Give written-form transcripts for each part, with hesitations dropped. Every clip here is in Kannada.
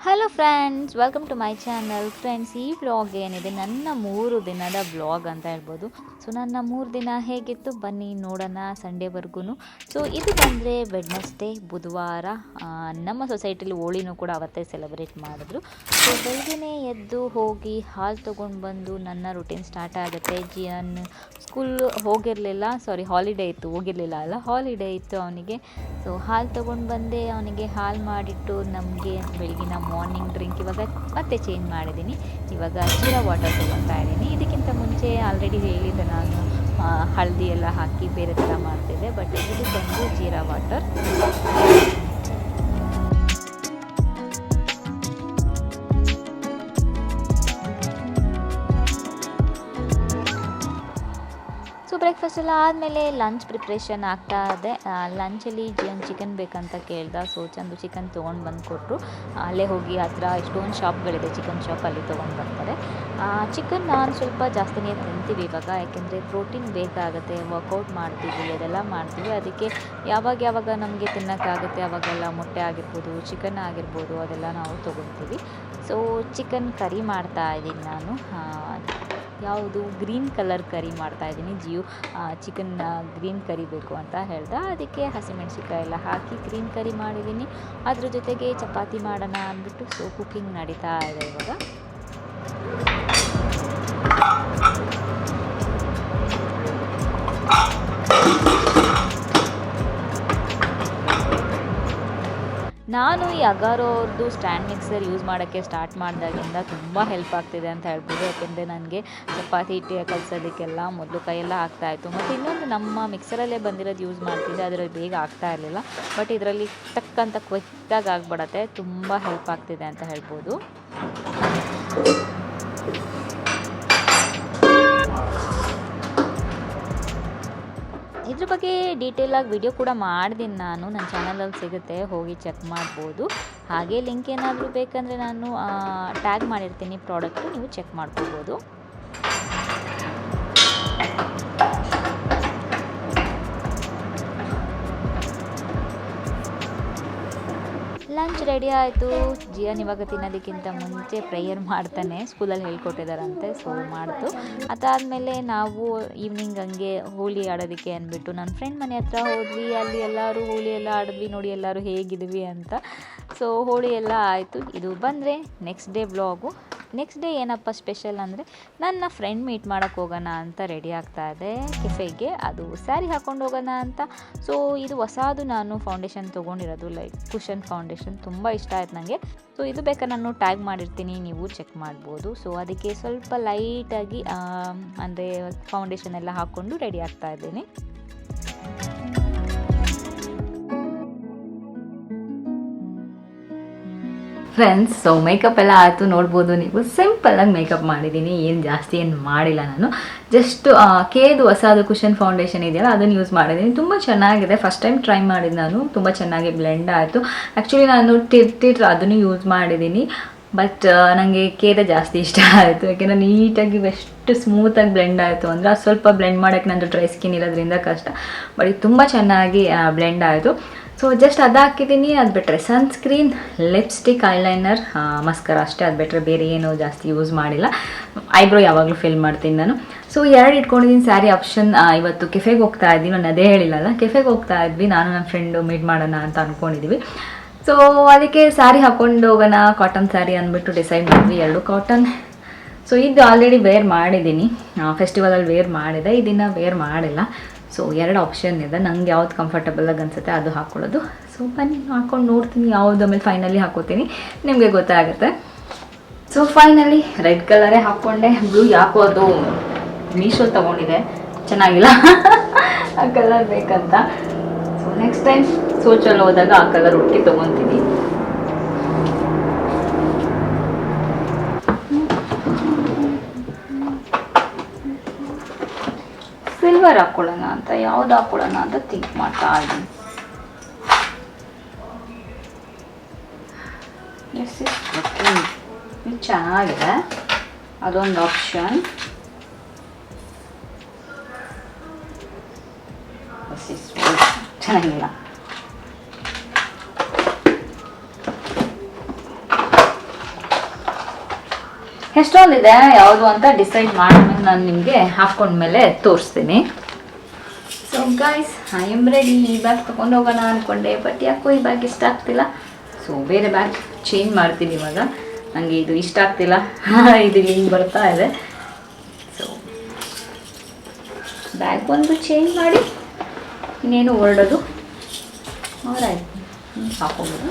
Hello friends, welcome to my channel. Friends, ಈ ವ್ಲಾಗ್ ಏನಿದೆ ನನ್ನ 3 ದಿನದ ವ್ಲಾಗ್ ಅಂತ ಹೇಳ್ಬೋದು. ಸೊ ನನ್ನ 3 ದಿನ ಹೇಗಿತ್ತು ಬನ್ನಿ ನೋಡೋಣ ಸಂಡೇವರೆಗೂ. ಸೊ ಇದು ಬಂದರೆ ವೆಡ್ನೆಸ್ಡೇ, ಬುಧವಾರ. ನಮ್ಮ ಸೊಸೈಟಿಲಿ ಹೋಳಿನೂ ಕೂಡ ಅವತ್ತೇ ಸೆಲೆಬ್ರೇಟ್ ಮಾಡಿದ್ರು. ಸೊ ಬೆಳಗ್ಗೆ ಎದ್ದು ಹೋಗಿ ಹಾಲು ತೊಗೊಂಡು ಬಂದು ನನ್ನ ರುಟೀನ್ ಸ್ಟಾರ್ಟ್ ಆಗುತ್ತೆ. ಜಿಯನ್ ಸ್ಕೂಲ್ ಹೋಗಿರಲಿಲ್ಲ, ಹಾಲಿಡೇ ಇತ್ತು, ಹೋಗಿರಲಿಲ್ಲ ಅಲ್ಲ, ಹಾಲಿಡೇ ಇತ್ತು ಅವನಿಗೆ. ಸೊ ಹಾಲು ತೊಗೊಂಡು ಬಂದೆ, ಅವನಿಗೆ ಹಾಲು ಮಾಡಿಟ್ಟು ನಮಗೆ ಬೆಳಗಿನ ಮಾರ್ನಿಂಗ್ ಡ್ರಿಂಕ್ ಇವಾಗ ಮತ್ತೆ ಚೇಂಜ್ ಮಾಡಿದ್ದೀನಿ. ಇವಾಗ ಜೀರಾ ವಾಟರ್ ತೊಗೊತಾ ಇದ್ದೀನಿ. ಇದಕ್ಕಿಂತ ಮುಂಚೆ ಆಲ್ರೆಡಿ ಹೇಳಿದ್ದೆ ನಾನು, ಹಳದಿ ಎಲ್ಲ ಹಾಕಿ ಬೇರೆ ಥರ ಮಾಡ್ತಿದ್ದೆ. ಬಟ್ ಇದು ಬಂದು ಜೀರಾ ವಾಟರ್. ಸೊ ಬ್ರೇಕ್ಫಾಸ್ಟ್ ಎಲ್ಲ ಆದಮೇಲೆ ಲಂಚ್ ಪ್ರಿಪ್ರೇಷನ್ ಆಗ್ತಾ ಇದೆ. ಲಂಚಲ್ಲಿ ಚಿಕನ್ ಬೇಕಂತ ಕೇಳ್ದೆ. ಸೊ ಚಂದು ಚಿಕನ್ ತೊಗೊಂಡು ಬಂದು ಕೊಟ್ಟರು. ಅಲ್ಲೇ ಹೋಗಿ ಹತ್ರ ಎಷ್ಟೊಂದು ಶಾಪ್ಗಳಿದೆ, ಚಿಕನ್ ಶಾಪ್, ಅಲ್ಲಿ ತೊಗೊಂಡು ಬರ್ತಾರೆ. ಚಿಕನ್ ನಾನು ಸ್ವಲ್ಪ ಜಾಸ್ತಿನೇ ತಿಂತೀವಿ ಇವಾಗ, ಯಾಕೆಂದರೆ ಪ್ರೋಟೀನ್ ಬೇಕಾಗುತ್ತೆ, ವರ್ಕೌಟ್ ಮಾಡ್ತೀವಿ, ಅದೆಲ್ಲ ಮಾಡ್ತೀವಿ. ಅದಕ್ಕೆ ಯಾವಾಗ ನಮಗೆ ತಿನ್ನೋಕ್ಕಾಗುತ್ತೆ ಅವಾಗೆಲ್ಲ ಮೊಟ್ಟೆ ಆಗಿರ್ಬೋದು, ಚಿಕನ್ ಆಗಿರ್ಬೋದು, ಅದೆಲ್ಲ ನಾವು ತೊಗೊಳ್ತೀವಿ. ಸೊ ಚಿಕನ್ ಕರಿ ಮಾಡ್ತಾಯಿದ್ದೀನಿ ನಾನು. ಯಾವುದು ಗ್ರೀನ್ ಕಲರ್ ಕರಿ ಮಾಡ್ತಾಯಿದ್ದೀನಿ. ಚಿಕನ್ ಗ್ರೀನ್ ಕರಿ ಬೇಕು ಅಂತ ಹೇಳ್ದೆ. ಅದಕ್ಕೆ ಹಸಿಮೆಣಸಿಕಾಯಿ ಎಲ್ಲ ಹಾಕಿ ಗ್ರೀನ್ ಕರಿ ಮಾಡಿದ್ದೀನಿ. ಅದ್ರ ಜೊತೆಗೆ ಚಪಾತಿ ಮಾಡೋಣ ಅಂದ್ಬಿಟ್ಟು ಸೊ ಕುಕ್ಕಿಂಗ್ ನಡೀತಾ ಇದೆ ಇವಾಗ. ನಾನು ಈ ಅಗಾರೋ ಅವ್ರದ್ದು ಸ್ಟ್ಯಾಂಡ್ ಮಿಕ್ಸರ್ ಯೂಸ್ ಮಾಡೋಕ್ಕೆ ಸ್ಟಾರ್ಟ್ ಮಾಡಿದಾಗಿಂದ ತುಂಬ ಹೆಲ್ಪ್ ಆಗ್ತಿದೆ ಅಂತ ಹೇಳ್ಬೋದು. ಯಾಕೆಂದರೆ ನನಗೆ ಚಪಾತಿ ಹಿಟ್ಟು ಕಲಿಸೋದಕ್ಕೆಲ್ಲ ಮೊದಲು ಕೈಯೆಲ್ಲ ಆಗ್ತಾಯಿತ್ತು. ಮತ್ತು ಇನ್ನೊಂದು ನಮ್ಮ ಮಿಕ್ಸರಲ್ಲೇ ಬಂದಿರೋದು ಯೂಸ್ ಮಾಡ್ತಿದ್ದೆ, ಅದರಲ್ಲಿ ಬೇಗ ಆಗ್ತಾ ಇರಲಿಲ್ಲ. ಬಟ್ ಇದರಲ್ಲಿ ಟಕ್ಕಂತ ಕ್ವಿಕ್ಕಾಗಿ ಆಗಿಬಿಡತ್ತೆ. ತುಂಬ ಹೆಲ್ಪ್ ಆಗ್ತಿದೆ ಅಂತ ಹೇಳ್ಬೋದು. ಇದ್ರ ಬಗ್ಗೆ ಡೀಟೇಲಾಗಿ ವಿಡಿಯೋ ಕೂಡ ಮಾಡಿದ್ದೀನಿ ನಾನು, ನನ್ನ ಚಾನಲಲ್ಲಿ ಸಿಗುತ್ತೆ, ಹೋಗಿ ಚೆಕ್ ಮಾಡ್ಬೋದು. ಹಾಗೆ ಲಿಂಕ್ ಏನಾದರೂ ಬೇಕಂದರೆ ನಾನು ಟ್ಯಾಗ್ ಮಾಡಿರ್ತೀನಿ ಪ್ರಾಡಕ್ಟು, ನೀವು ಚೆಕ್ ಮಾಡ್ಕೋಬೋದು. ಲಂಚ್ ರೆಡಿ ಆಯಿತು. ಜಿಯನ್ ಇವಾಗ ತಿನ್ನೋದಕ್ಕಿಂತ ಮುಂಚೆ ಪ್ರೇಯರ್ ಮಾಡ್ತಾನೆ, ಸ್ಕೂಲಲ್ಲಿ ಹೇಳ್ಕೊಟ್ಟಿದ್ದಾರಂತೆ, ಸೊ ಮಾಡ್ತು. ಅದಾದಮೇಲೆ ನಾವು ಈವ್ನಿಂಗ್ ಹಂಗೆ ಹೋಳಿ ಆಡೋದಕ್ಕೆ ಅಂದ್ಬಿಟ್ಟು ನನ್ನ ಫ್ರೆಂಡ್ ಮನೆ ಹತ್ರ ಹೋದ್ವಿ. ಅಲ್ಲಿ ಎಲ್ಲರೂ ಹೋಳಿ ಎಲ್ಲ ಆಡಿದ್ವಿ, ನೋಡಿ ಎಲ್ಲರೂ ಹೇಗಿದ್ವಿ ಅಂತ. ಸೊ ಹೋಳಿ ಎಲ್ಲ ಆಯಿತು. ಇದು ಬಂದರೆ next day vlog. Next day ಏನಪ್ಪ ಸ್ಪೆಷಲ್ ಅಂದರೆ, ನನ್ನ ಫ್ರೆಂಡ್ ಮೀಟ್ ಮಾಡೋಕ್ಕೆ ಹೋಗೋಣ ಅಂತ ರೆಡಿ ಆಗ್ತಾ ಇದೆ ಕೆಫೆಗೆ. ಅದು ಸ್ಯಾರಿ ಹಾಕ್ಕೊಂಡು ಹೋಗೋಣ ಅಂತ. ಸೊ ಇದು ಹೊಸದು ನಾನು ಫೌಂಡೇಶನ್ ತೊಗೊಂಡಿರೋದು, ಲೈಕ್ ಕುಷನ್ ಫೌಂಡೇಶನ್, ತುಂಬ ಇಷ್ಟ ಆಯ್ತು ನನಗೆ. ಸೊ ಇದು ಬೇಕಾದ್ರೆ ನಾನು ಟ್ಯಾಗ್ ಮಾಡಿರ್ತೀನಿ, ನೀವು ಚೆಕ್ ಮಾಡ್ಬೋದು. ಸೊ ಅದಕ್ಕೆ ಸ್ವಲ್ಪ ಲೈಟಾಗಿ ಅಂದರೆ ಫೌಂಡೇಶನ್ ಎಲ್ಲ ಹಾಕ್ಕೊಂಡು ರೆಡಿ ಆಗ್ತಾ ಇದ್ದೀನಿ. ಫ್ರೆಂಡ್ಸ್, ಸೊ ಮೇಕಪ್ ಎಲ್ಲ ಆಯಿತು, ನೋಡ್ಬೋದು ನೀವು. ಸಿಂಪಲ್ಲಾಗಿ ಮೇಕಪ್ ಮಾಡಿದ್ದೀನಿ, ಏನು ಜಾಸ್ತಿ ಏನು ಮಾಡಿಲ್ಲ ನಾನು. ಜಸ್ಟ್ ಕೇದು ಹೊಸದು ಕುಷನ್ ಫೌಂಡೇಶನ್ ಇದೆಯಲ್ಲ, ಅದನ್ನು ಯೂಸ್ ಮಾಡಿದ್ದೀನಿ. ತುಂಬ ಚೆನ್ನಾಗಿದೆ, ಫಸ್ಟ್ ಟೈಮ್ ಟ್ರೈ ಮಾಡಿದ್ದು ನಾನು. ತುಂಬ ಚೆನ್ನಾಗಿ ಬ್ಲೆಂಡ್ ಆಯಿತು. ಆ್ಯಕ್ಚುಲಿ ನಾನು ಟಿರ್ ಅದನ್ನು ಯೂಸ್ ಮಾಡಿದ್ದೀನಿ. ಬಟ್ ನನಗೆ ಕೇದ ಜಾಸ್ತಿ ಇಷ್ಟ ಆಯಿತು, ಯಾಕೆಂದರೆ ನೀಟಾಗಿ ಎಷ್ಟು ಸ್ಮೂತಾಗಿ ಬ್ಲೆಂಡ್ ಆಯಿತು ಅಂದರೆ, ಅದು ಸ್ವಲ್ಪ ಬ್ಲೆಂಡ್ ಮಾಡೋಕ್ಕೆ ನಂದು ಡ್ರೈ ಸ್ಕಿನ್ ಇರೋದ್ರಿಂದ ಕಷ್ಟ. ಬಟ್ ಇದು ತುಂಬ ಚೆನ್ನಾಗಿ ಬ್ಲೆಂಡ್ ಆಯಿತು. ಸೊ ಜಸ್ಟ್ ಅದು ಹಾಕಿದ್ದೀನಿ. ಅದು ಬಿಟ್ಟರೆ ಸನ್ಸ್ಕ್ರೀನ್, ಲಿಪ್ಸ್ಟಿಕ್, ಐಲೈನರ್, ಮಸ್ಕರ ಅಷ್ಟೇ. ಅದು ಬಿಟ್ಟರೆ ಬೇರೆ ಏನೂ ಜಾಸ್ತಿ ಯೂಸ್ ಮಾಡಿಲ್ಲ. ಐಬ್ರೋ ಯಾವಾಗಲೂ ಫಿಲ್ ಮಾಡ್ತೀನಿ ನಾನು. ಸೊ 2 ಇಟ್ಕೊಂಡಿದ್ದೀನಿ ಸ್ಯಾರಿ ಆಪ್ಷನ್. ಇವತ್ತು ಕೆಫೆಗೆ ಹೋಗ್ತಾ ಇದ್ದೀವಿ, ನಾನು ಅದೇ ಹೇಳಿಲ್ಲಲ್ಲ, ಕೆಫೆಗೆ ಹೋಗ್ತಾ ಇದ್ವಿ, ನಾನು ನನ್ನ ಫ್ರೆಂಡು ಮೀಟ್ ಮಾಡೋಣ ಅಂತ ಅಂದ್ಕೊಂಡಿದ್ದೀವಿ. ಸೊ ಅದಕ್ಕೆ ಸ್ಯಾರಿ ಹಾಕ್ಕೊಂಡು ಹೋಗೋಣ, ಕಾಟನ್ ಸ್ಯಾರಿ ಅಂದ್ಬಿಟ್ಟು ಡಿಸೈಡ್ ಮಾಡಿದ್ವಿ, 2 ಕಾಟನ್. ಸೊ ಇದು ಆಲ್ರೆಡಿ ವೇರ್ ಮಾಡಿದ್ದೀನಿ, ಫೆಸ್ಟಿವಲಲ್ಲಿ ವೇರ್ ಮಾಡಿದೆ, ಇದನ್ನು ವೇರ್ ಮಾಡಿಲ್ಲ. ಸೊ 2 ಆಪ್ಷನ್ ಇದೆ, ನಂಗೆ ಯಾವ್ದು ಕಂಫರ್ಟಬಲಾಗಿ ಅನಿಸುತ್ತೆ ಅದು ಹಾಕ್ಕೊಳ್ಳೋದು. ಸೊ ಬನ್ನಿ ಹಾಕ್ಕೊಂಡು ನೋಡ್ತೀನಿ, ಯಾವುದು ಆಮೇಲೆ ಫೈನಲಿ ಹಾಕೋತೀನಿ, ನಿಮಗೆ ಗೊತ್ತಾಗುತ್ತೆ. ಸೊ ಫೈನಲಿ ರೆಡ್ ಕಲರೇ ಹಾಕ್ಕೊಂಡೆ. ಬ್ಲೂ ಯಾಕೋದು ಮೀಶೋ ತೊಗೊಂಡಿದೆ, ಚೆನ್ನಾಗಿಲ್ಲ ಆ ಕಲರ್ ಬೇಕಂತ. ಸೊ ನೆಕ್ಸ್ಟ್ ಟೈಮ್ ಸೋಚಲ್ಲಿ ಹೋದಾಗ ಆ ಕಲರ್ ಒಟ್ಟಿಗೆ ತೊಗೊತೀನಿ. ಸಿಲ್ವರ್ ಹಾಕ್ಕೊಳ್ಳೋಣ ಅಂತ, ಯಾವ್ದು ಹಾಕ್ಕೊಳ್ಳೋಣ ಅಂತ ಥಿಂಕ್ ಮಾಡ್ತಾ ಇದ್ದೀನಿ. ಇದು ಚೆನ್ನಾಗಿದೆ, ಅದೊಂದು ಆಪ್ಷನ್. ಚೆನ್ನಾಗಿಲ್ಲ. ಎಷ್ಟೊಂದಿದೆ, ಯಾವುದು ಅಂತ ಡಿಸೈಡ್ ಮಾಡಿದ್ಮೇಲೆ ನಾನು ನಿಮಗೆ ಹಾಕ್ಕೊಂಡ್ಮೇಲೆ ತೋರಿಸ್ತೀನಿ. So guys, I am ready. ಈ ಬ್ಯಾಗ್ ತೊಗೊಂಡು ಹೋಗೋಣ ಅಂದ್ಕೊಂಡೆ, ಬಟ್ ಯಾಕೋ ಈ ಬ್ಯಾಗ್ ಇಷ್ಟ ಆಗ್ತಿಲ್ಲ. ಸೊ ಬೇರೆ ಬ್ಯಾಗ್ ಚೇಂಜ್ ಮಾಡ್ತೀನಿ ಇವಾಗ. ನನಗೆ ಇದು ಇಷ್ಟ ಆಗ್ತಿಲ್ಲ, ಇದು ಹಿಂಗೆ ಬರ್ತಾ ಇದೆ. ಸೊ ಬ್ಯಾಗ್ ಒಂದು ಚೇಂಜ್ ಮಾಡಿ ಇನ್ನೇನು ಹೊರಡೋದು. ಆರಾಯ್ತು, ಹಾಕೋಬೋದು.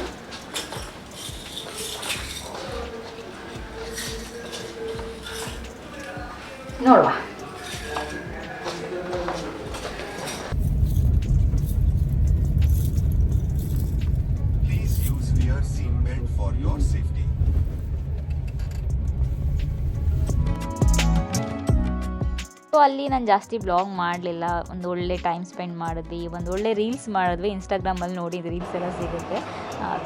ನೋಡುವ. Please use rear seat belt for your safety. So ಅಲ್ಲಿ ನಾನು ಜಾಸ್ತಿ ಬ್ಲಾಗ್ ಮಾಡಲಿಲ್ಲ. ಒಂದು ಒಳ್ಳೆ ಟೈಮ್ ಸ್ಪೆಂಡ್ ಮಾಡಿದ್ವಿ, ಒಂದು ಒಳ್ಳೆ ರೀಲ್ಸ್ ಮಾಡಿದ್ವಿ. ಇನ್ಸ್ಟಾಗ್ರಾಮಲ್ಲಿ ನೋಡಿ ರೀಲ್ಸ್ ಎಲ್ಲ ಸಿಗುತ್ತೆ,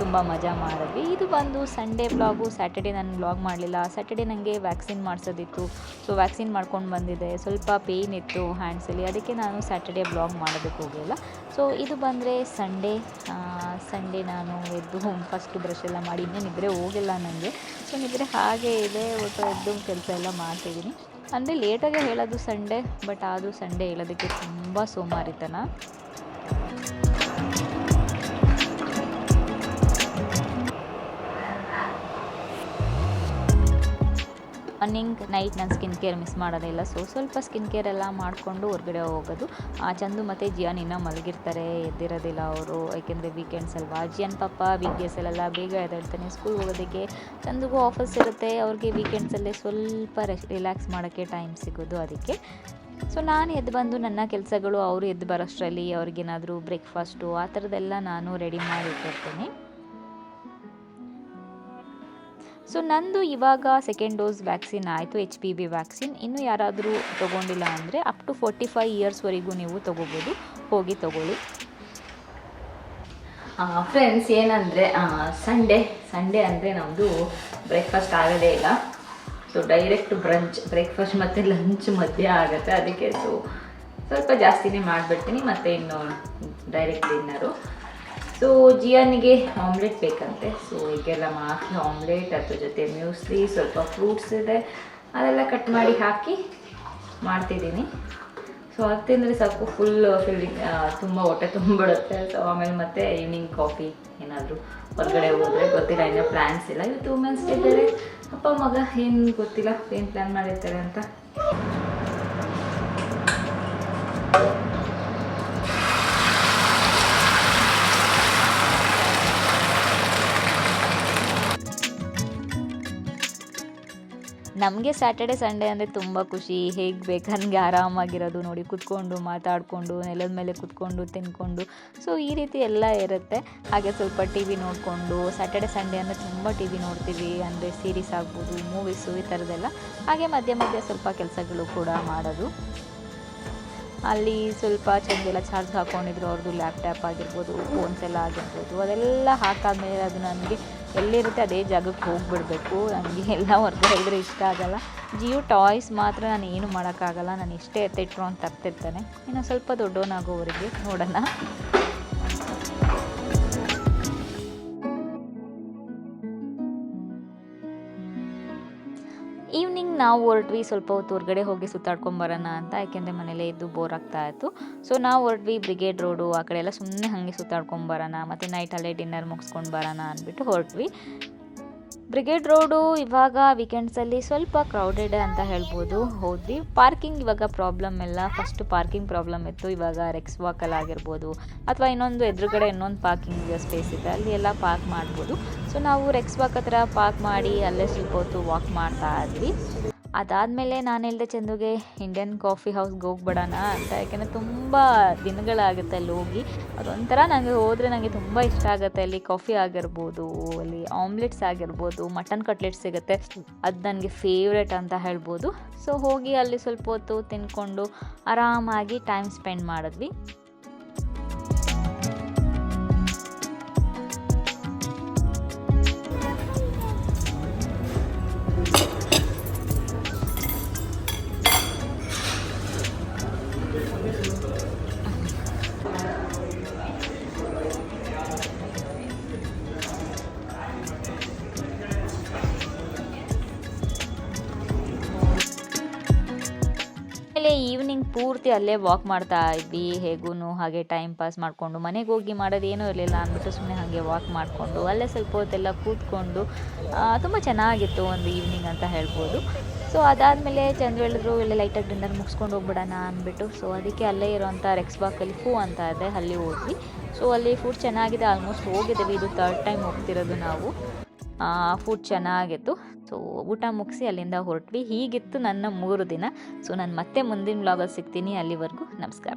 ತುಂಬ ಮಜಾ ಮಾಡಿದ್ವಿ. ಇದು ಬಂದು ಸಂಡೇ ಬ್ಲಾಗು. ಸ್ಯಾಟರ್ಡೇ ನಾನು ಬ್ಲಾಗ್ ಮಾಡಲಿಲ್ಲ. ಸ್ಯಾಟರ್ಡೇ ನನಗೆ ವ್ಯಾಕ್ಸಿನ್ ಮಾಡಿಸೋದಿತ್ತು. ಸೊ ವ್ಯಾಕ್ಸಿನ್ ಮಾಡ್ಕೊಂಡು ಬಂದಿದ್ದೆ. ಸ್ವಲ್ಪ ಪೇಯ್ನ್ ಇತ್ತು ಹ್ಯಾಂಡ್ಸಲ್ಲಿ, ಅದಕ್ಕೆ ನಾನು ಸ್ಯಾಟರ್ಡೇ ಬ್ಲಾಗ್ ಮಾಡೋದಕ್ಕೆ ಹೋಗಲಿಲ್ಲ. ಸೊ ಇದು ಬಂದರೆ ಸಂಡೇ ನಾನು ಎದ್ದು ಫಸ್ಟು ಬ್ರಷ್ ಎಲ್ಲ ಮಾಡಿ, ಇನ್ನೂ ನಿದ್ರೆ ಹೋಗಿಲ್ಲ ನನಗೆ. ಸೊ ನಿದ್ರೆ ಹಾಗೇ ಇದೆ. ಒಟ್ಟು ಎದ್ದು ಕೆಲಸ ಎಲ್ಲ ಮಾಡ್ತಿದ್ದೀನಿ. ಅಂದರೆ ಲೇಟಾಗೆ ಹೇಳೋದು ಸಂಡೇ, ಬಟ್ ಆದರೂ ಸಂಡೇ ಹೇಳೋದಕ್ಕೆ ತುಂಬ ಸೋಮಾರಿತನ. ಮಾರ್ನಿಂಗ್ ನೈಟ್ ನಾನು ಸ್ಕಿನ್ ಕೇರ್ ಮಿಸ್ ಮಾಡೋದೇ ಇಲ್ಲ. ಸೊ ಸ್ವಲ್ಪ ಸ್ಕಿನ್ ಕೇರ್ ಎಲ್ಲ ಮಾಡಿಕೊಂಡು ಹೊರಗಡೆ ಹೋಗೋದು. ಚಂದು ಮತ್ತು ಜಿಯಾನ್ ಇನ್ನೂ ಮಲಗಿರ್ತಾರೆ, ಎದ್ದಿರೋದಿಲ್ಲ ಅವರು, ಏಕೆಂದರೆ ವೀಕೆಂಡ್ಸ್ ಅಲ್ವಾ. ಜಿಯಾನ್ ಪಾಪ ವೀಕ್ ಡೇಸಲ್ಲೆಲ್ಲ ಬೇಗ ಎದ್ದೇಳ್ತಾನೆ ಸ್ಕೂಲ್ ಹೋಗೋದಕ್ಕೆ. ಚಂದುಗೂ ಆಫೀಸ್ ಇರುತ್ತೆ, ಅವ್ರಿಗೆ ವೀಕೆಂಡ್ಸಲ್ಲೇ ಸ್ವಲ್ಪ ರಿಲ್ಯಾಕ್ಸ್ ಮಾಡೋಕ್ಕೆ ಟೈಮ್ ಸಿಗೋದು, ಅದಕ್ಕೆ. ಸೊ ನಾನು ಎದ್ದು ಬಂದು ನನ್ನ ಕೆಲಸಗಳು, ಅವರು ಎದ್ದು ಬರೋಷ್ಟರಲ್ಲಿ ಅವ್ರಿಗೇನಾದರೂ ಬ್ರೇಕ್ಫಾಸ್ಟು ಆ ಥರದ್ದೆಲ್ಲ ನಾನು ರೆಡಿ ಮಾಡಿ ಇಟ್ಟಿರ್ತೀನಿ. ಸೊ ನಂದು ಇವಾಗ ಸೆಕೆಂಡ್ ಡೋಸ್ ವ್ಯಾಕ್ಸಿನ್ ಆಯಿತು, HPV ವ್ಯಾಕ್ಸಿನ್. ಇನ್ನೂ ಯಾರಾದರೂ ತೊಗೊಂಡಿಲ್ಲ ಅಂದರೆ ಅಪ್ ಟು 45 ಇಯರ್ಸ್ವರೆಗೂ ನೀವು ತೊಗೋಬೋದು, ಹೋಗಿ ತೊಗೊಳ್ಳಿ. ಫ್ರೆಂಡ್ಸ್, ಏನಂದರೆ ಸಂಡೇ ಅಂದರೆ ನಮ್ಮದು ಬ್ರೇಕ್ಫಾಸ್ಟ್ ಆಗೋದೇ ಇಲ್ಲ. ಸೊ ಡೈರೆಕ್ಟ್ ಬ್ರೇಕ್ಫಾಸ್ಟ್ ಮತ್ತು ಲಂಚ್ ಮಧ್ಯೆ ಆಗುತ್ತೆ, ಅದಕ್ಕೆ ಸೊ ಸ್ವಲ್ಪ ಜಾಸ್ತಿನೇ ಮಾಡಿಬಿಡ್ತೀನಿ. ಮತ್ತು ಇನ್ನು ಡೈರೆಕ್ಟ್ ಡಿನ್ನರು. ಸೊ ಜಿಯಾನಿಗೆ ಆಮ್ಲೆಟ್ ಬೇಕಂತೆ. ಸೊ ಈಗೆಲ್ಲ ಹಾಕಿ ಆಮ್ಲೆಟ್, ಅದ್ರ ಜೊತೆ ಮ್ಯೂಸ್ಲಿ, ಸ್ವಲ್ಪ ಫ್ರೂಟ್ಸ್ ಇದೆ, ಅದೆಲ್ಲ ಕಟ್ ಮಾಡಿ ಹಾಕಿ ಮಾಡ್ತಿದ್ದೀನಿ. ಸೊ ಅದು ತಿಂದರೆ ಸಾಕು, ಫಿಲ್ಲಿಂಗ್, ತುಂಬ ಹೊಟ್ಟೆ ತುಂಬಿಡುತ್ತೆ. ಸೊ ಆಮೇಲೆ ಮತ್ತೆ ಈವ್ನಿಂಗ್ ಕಾಫಿ ಏನಾದರೂ ಹೊರಗಡೆ ಹೋದರೆ, ಗೊತ್ತಿಲ್ಲ, ಇನ್ನೂ ಪ್ಲ್ಯಾನ್ಸ್ ಇಲ್ಲ. ಇವತ್ತು ವುಮೆನ್ಸ್ ಡೇ ಬೇರೆ, ಅಪ್ಪ ಮಗ ಏನು ಗೊತ್ತಿಲ್ಲ ಏನು ಪ್ಲ್ಯಾನ್ ಮಾಡಿರ್ತಾರೆ ಅಂತ. ನಮಗೆ ಸ್ಯಾಟರ್ಡೆ ಸಂಡೇ ಅಂದರೆ ತುಂಬ ಖುಷಿ. ಹೇಗೆ ಬೇಕು ನನಗೆ ಆರಾಮಾಗಿರೋದು ನೋಡಿ, ಕೂತ್ಕೊಂಡು ಮಾತಾಡಿಕೊಂಡು ನೆಲದ ಮೇಲೆ ಕೂತ್ಕೊಂಡು ತಿಂದ್ಕೊಂಡು, ಸೊ ಈ ರೀತಿ ಎಲ್ಲ ಇರುತ್ತೆ. ಹಾಗೆ ಸ್ವಲ್ಪ ಟಿ ವಿ ನೋಡಿಕೊಂಡು, ಸ್ಯಾಟರ್ಡೆ ಸಂಡೇ ಅಂದರೆ ತುಂಬ ಟಿ ವಿ ನೋಡ್ತೀವಿ, ಅಂದರೆ ಸೀರೀಸ್ ಆಗ್ಬೋದು, ಮೂವೀಸು, ಈ ಥರದ್ದೆಲ್ಲ. ಹಾಗೆ ಮಧ್ಯೆ ಸ್ವಲ್ಪ ಕೆಲಸಗಳು ಕೂಡ ಮಾಡೋದು. ಅಲ್ಲಿ ಸ್ವಲ್ಪ ಚೆಂದೆಲ್ಲ ಚಾರ್ಜ್ ಹಾಕ್ಕೊಂಡಿದ್ರು, ಅವ್ರದ್ದು ಲ್ಯಾಪ್ಟಾಪ್ ಆಗಿರ್ಬೋದು, ಫೋನ್ಸ್ ಎಲ್ಲ ಆಗಿರ್ಬೋದು. ಅದೆಲ್ಲ ಹಾಕಾದ್ಮೇಲೆ ಅದು ನನಗೆ ಎಲ್ಲಿರುತ್ತೆ ಅದೇ ಜಾಗಕ್ಕೆ ಹೋಗಿಬಿಡ್ಬೇಕು. ನನಗೆ ಎಲ್ಲ ಹೊರಗಡೆ ಇದ್ರೆ ಇಷ್ಟ ಆಗೋಲ್ಲ. ಜಿಯೋ ಟಾಯ್ಸ್ ಮಾತ್ರ ನಾನು ಏನು ಮಾಡೋಕ್ಕಾಗಲ್ಲ, ನಾನು ಎಷ್ಟೇ ಎತ್ತಿಟ್ರು ಅಂತ ತರ್ತಿರ್ತಾನೆ. ಇನ್ನು ಸ್ವಲ್ಪ ದೊಡ್ಡವನಾಗೋವರೆಗೆ ನೋಡೋಣ. ಈವ್ನಿಂಗ್ ನಾವು ಹೊರಟ್ವಿ, ಸ್ವಲ್ಪ ಹೊತ್ತು ಹೊರಗಡೆ ಹೋಗಿ ಸುತ್ತಾಡ್ಕೊಂಬರೋಣ ಅಂತ, ಯಾಕೆಂದರೆ ಮನೇಲೇ ಇದ್ದು ಬೋರ್ ಆಗ್ತಾಯಿತ್ತು. ಸೊ ನಾವು ಹೊರಟ್ವಿ ಬ್ರಿಗೇಡ್ ರೋಡು ಆ ಕಡೆ ಎಲ್ಲ ಸುಮ್ಮನೆ ಹಾಗೆ ಸುತ್ತಾಡ್ಕೊಂಬರೋಣ, ಮತ್ತು ನೈಟಲ್ಲೇ ಡಿನ್ನರ್ ಮುಗಿಸ್ಕೊಂಡು ಬರೋಣ ಅಂದ್ಬಿಟ್ಟು ಹೊರಟ್ವಿ. ಬ್ರಿಗೇಡ್ ರೋಡು ಇವಾಗ ವೀಕೆಂಡ್ಸಲ್ಲಿ ಸ್ವಲ್ಪ ಕ್ರೌಡೆಡ್ ಅಂತ ಹೇಳ್ಬೋದು. ಹೋದ್ವಿ. ಪಾರ್ಕಿಂಗ್ ಇವಾಗ ಪ್ರಾಬ್ಲಮ್ ಇಲ್ಲ, ಫಸ್ಟ್ ಪಾರ್ಕಿಂಗ್ ಪ್ರಾಬ್ಲಮ್ ಇತ್ತು. ಇವಾಗ ರೆಕ್ಸ್ ವಾಕಲ್ಲಿ ಆಗಿರ್ಬೋದು, ಅಥವಾ ಇನ್ನೊಂದು ಎದುರುಗಡೆ ಇನ್ನೊಂದು ಪಾರ್ಕಿಂಗ್ ಸ್ಪೇಸ್ ಇದೆ, ಅಲ್ಲಿ ಎಲ್ಲ ಪಾರ್ಕ್ ಮಾಡ್ಬೋದು. ಸೊ ನಾವು ರೆಕ್ಸ್ ವಾಕ್ ಹತ್ರ ಪಾರ್ಕ್ ಮಾಡಿ ಅಲ್ಲೇ ಸ್ವಲ್ಪ ಹೊತ್ತು ವಾಕ್ ಮಾಡ್ತಾ ಇದ್ವಿ. ಅದಾದಮೇಲೆ ನಾನು ಹೇಳಿದೆ ಚಂದುಗೆ ಇಂಡಿಯನ್ ಕಾಫಿ ಹೌಸ್ಗೆ ಹೋಗ್ಬಿಡೋಣ ಅಂತ, ಯಾಕೆಂದರೆ ತುಂಬ ದಿನಗಳಾಗುತ್ತೆ ಅಲ್ಲಿ ಹೋಗಿ. ಅದೊಂಥರ ನನಗೆ ಹೋದರೆ ನನಗೆ ತುಂಬ ಇಷ್ಟ ಆಗುತ್ತೆ. ಅಲ್ಲಿ ಕಾಫಿ ಆಗಿರ್ಬೋದು, ಅಲ್ಲಿ ಆಮ್ಲೆಟ್ಸ್ ಆಗಿರ್ಬೋದು, ಮಟನ್ ಕಟ್ಲೆಟ್ ಸಿಗುತ್ತೆ, ಅದು ನನಗೆ ಫೇವ್ರೆಟ್ ಅಂತ ಹೇಳ್ಬೋದು. ಸೊ ಹೋಗಿ ಅಲ್ಲಿ ಸ್ವಲ್ಪ ಹೊತ್ತು ತಿನ್ಕೊಂಡು ಆರಾಮಾಗಿ ಟೈಮ್ ಸ್ಪೆಂಡ್ ಮಾಡಿದ್ವಿ. ಪೂರ್ತಿ ಅಲ್ಲೇ ವಾಕ್ ಮಾಡ್ತಾ ಇದ್ವಿ ಹೇಗೂ ಹಾಗೆ ಟೈಮ್ ಪಾಸ್ ಮಾಡಿಕೊಂಡು ಮನೆಗೆ ಹೋಗಿ ಮಾಡೋದೇನೂ ಇರಲಿಲ್ಲ ಅಂದ್ಬಿಟ್ಟು ಸುಮ್ಮನೆ ಹಾಗೆ ವಾಕ್ ಮಾಡಿಕೊಂಡು ಅಲ್ಲೇ ಸ್ವಲ್ಪ ಹೊತ್ತೆಲ್ಲ ಕೂತ್ಕೊಂಡು ತುಂಬ ಚೆನ್ನಾಗಿತ್ತು ಒಂದು ಈವ್ನಿಂಗ್ ಅಂತ ಹೇಳ್ಬೋದು. ಸೊ ಅದಾದಮೇಲೆ ಚಂದ್ರು ಹೇಳಿದ್ರು ಇಲ್ಲಿ ಲೈಟಾಗಿ ಡಿನ್ನರ್ ಮುಗಿಸ್ಕೊಂಡು ಹೋಗ್ಬಿಡೋಣ ಅಂದ್ಬಿಟ್ಟು. ಸೊ ಅದಕ್ಕೆ ಅಲ್ಲೇ ಇರೋವಂಥ ರೆಕ್ಸ್ಬಾಕಲ್ಲಿ ಫೂ ಅಂತ ಇದೆ, ಅಲ್ಲಿ ಹೋದ್ವಿ. ಸೊ ಅಲ್ಲಿ ಫುಡ್ ಚೆನ್ನಾಗಿದೆ, ಆಲ್ಮೋಸ್ಟ್ ಹೋಗಿದ್ದೀವಿ, ಇದು 3rd ಟೈಮ್ ಹೋಗ್ತಿರೋದು ನಾವು. ಫುಡ್ ಚೆನ್ನಾಗಿತ್ತು. ಸೊ ಊಟ ಮುಗಿಸಿ ಅಲ್ಲಿಂದ ಹೊರಟ್ವಿ. ಹೀಗಿತ್ತು ನನ್ನ 3 ದಿನ. ಸೊ ನಾನು ಮತ್ತೆ ಮುಂದಿನ ವ್ಲಾಗಲ್ಲಿ ಸಿಗ್ತೀನಿ. ಅಲ್ಲಿವರೆಗೂ ನಮಸ್ಕಾರ.